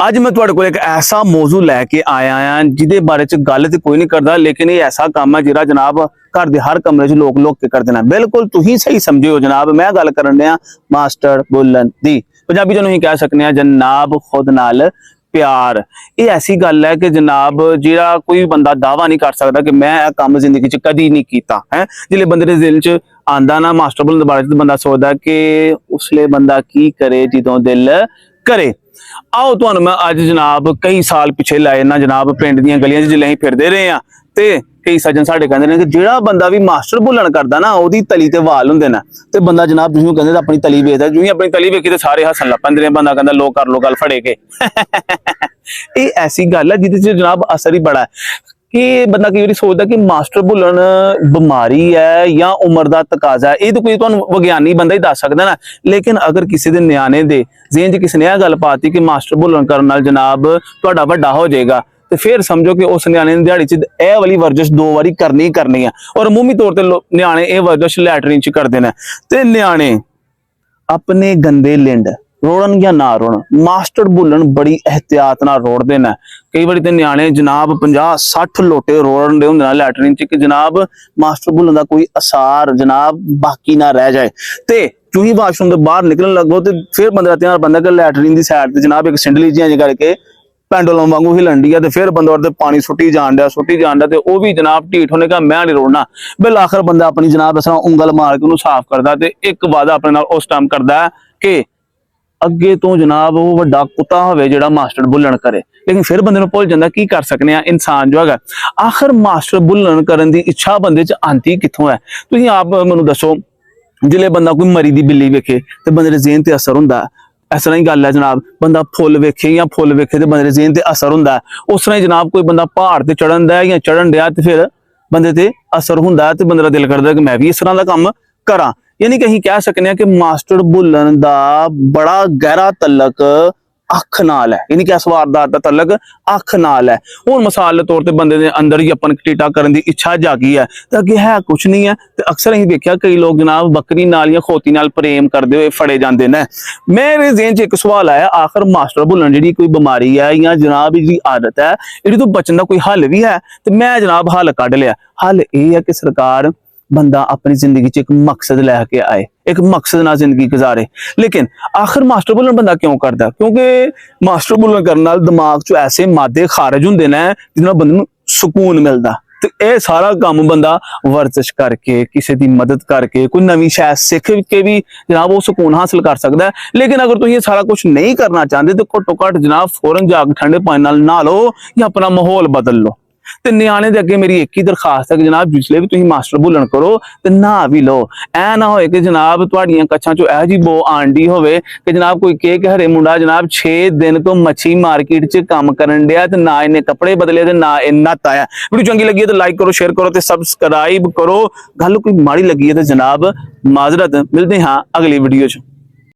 ਅੱਜ मैं तुहाडे कोल एक ऐसा मौजू लैके आया हाँ जिहदे बारे च गल ते कोई नहीं करता, लेकिन ये ऐसा काम है जिहड़ा जनाब घर दे हर कमरे च लोग लुक के कर देना। बिल्कुल तुसीं सही समझे हो जनाब। मैं गल करन दिया मास्टर बुलन दी। पंजाबी च कह सकते हैं जनाब खुद नाल प्यार। ये ऐसी गल है कि जनाब जिहड़ा कोई बंदा दावा नहीं कर सकता कि मैं काम जिंदगी च कदी नहीं कीता है। जिहले बंदे दे दिल च आंदा ना मास्टर बुलन दे बारे च, बंदा सोचदा कि उसले बंदा की करे जिदों दिल करे। आओ तुहानू मैं अज जनाब कई साल पिछे लाए ना जनाब पिंड दी गलियां जिले असीं फिरदे रहे हैं ते कई सज्जन साडे कहंदे ने कि जिहड़ा बंदा भी मास्टर भुल्लण करदा ना ओदी तली ते वाल हुंदे ने। ते बंदा जनाब जिवें कहंदे अपनी तली वेखदा, जिवें अपनी तली वेखी ते सारे हसन लग पैंदे ने। बंदा कहंदा लो कर लो गल फड़े के। ये ऐसी गल है जिहदे च जनाब असर ही बड़ा है कि बंदा कई बार सोचता कि मास्टर भुल्लण बीमारी है या उम्र का तकाजा है। ये तो कोई तुहानू विज्ञानी बंदा ही दस सकदा ना। लेकिन अगर किसी दे न्याणे दे ज़हन च किसी ने यह गल पाती कि मास्टर भुल्लण करन नाल जनाब तुहाडा वड्डा हो जाएगा, तो फिर समझो कि उस न्याणे ने दिहाड़ी च यह वाली वर्जिश 2 बारी करनी ही करनी है। और अमूमी तौर पर न्याणे ये वर्जिश लैटरीन च करते हैं। तो न्याणे अपने गंदे लिंड रोड़न या ना रोड़न, मास्टर भुल्लण बड़ी एहतियात नाल रोड़दे ने। कई बार तो न्याणे जनाब 50-60 लोटे रोड़न दे हुंदे लैटरीन च कि जनाब मास्टर भुल्लण दा कोई असार जनाब बाकी ना रह जाए। ते जो ही वाशरूम के बाहर निकलन लगो तो फिर बंदा ध्यान बनता कि लैटरीन की सैड से जनाब एक सिंडली जी करके पेंडुलम वांगू हिलन दी है। तो फिर बंदा और पानी सुट्टी जान दिया तो वह भी जनाब ढीठ होने का मैं नहीं रोड़ना। बिल आखिर बंदा अपनी जनाब इस तरह उंगल मार के उन्होंने साफ करता तो एक वादा अपने नाल उस टाइम करता है कि अगे तो जनाब वो वड्डा कुत्ता होवे जिहड़ा मास्टर भुल्लण करे। लेकिन फिर बंदे नूं भुल जांदा की कर सकने हैं इंसान जो है। आखिर मास्टर भुल्लण करन दी इच्छा बंदे च आंदी कित्थों है? तुसीं आप मैनूं दसो। जिले बंदा कोई मरी दी बिल्ली वेखे तो बंदे दे ज़हन ते असर हुंदा है। इस तरह ही गल है जनाब, बंदा फुल वेखे या फुल वेखे तो बंदे दे ज़हन ते असर हुंदा है। उस तरह ही जनाब कोई बंदा पहाड़ ते चढ़न दा या चढ़न दिया तो फिर बंदे ते असर हुंदा है। तो बंदे दा दिल करदा कि मैं भी इस तरह का काम करा। यानी कि असीं कह सकते हैं कि मास्टर भुल्लण दा बड़ा गहरा तलक अख नाल है। यानी कि इस वारदात दा तलक अख नाल है। हुण मिसाल के तौर पर बंदे दे अंदर ही अपन टीटा करने की इच्छा जागी है तो अगे है कुछ नहीं है। तो अक्सर असीं देखिया कई लोग जनाब बकरी नाल या खोती नाल प्रेम करते हुए फड़े जाते हैं। मेरे ज़हन च एक सवाल आया, आखिर मास्टर भुल्लण जिहड़ी कोई बीमारी है या जनाब जी आदत है इहदी तो बचन का कोई हल भी है? तो मैं जनाब हल कढ़ लिया। हल यह है कि सरकार बंदा अपनी जिंदगी च एक मकसद लैके आए, एक मकसद ना जिंदगी गुजारे। लेकिन आखिर मास्टर भुल्लण बंदा क्यों करता? क्योंकि मास्टर भुल्लण करने नाल दिमाग चो ऐसे मादे खारिज हुंदे ने जिन्हां बंदे नूं सुकून मिलदा। तो यह सारा काम बंदा वर्जिश करके किसी की मदद करके कोई नवी शै सीख के भी जनाब वो सुकून हासिल कर सकता है। लेकिन अगर तुम ये सारा कुछ नहीं करना चाहते तो घट्टो घट जनाब फौरन जाके ठंडे पानी नाल नहा लो या अपना माहौल बदल लो। ते न्याणे दे अगे मेरी एक ही दरखास्त है कि जनाब जिसले भी तुसीं मास्टर भुल्लण करो तो नहा भी लो। ऐ ना होए कि जनाब तुहाडीआं कच्छां चो इहो जी बो आंडी होवे कि जनाब कोई कहे कि हरे मुंडा जनाब 6 दिन तो मच्छी मार्केट च काम करन दिया ते ना इन्हें कपड़े बदले ते ना नहाता है। वीडियो चंगी लगी है तो लाइक करो, शेयर करो ते सबसक्राइब करो। गल कोई माड़ी लगी है तो जनाब माजरत, मिलते हाँ अगली वीडियो च।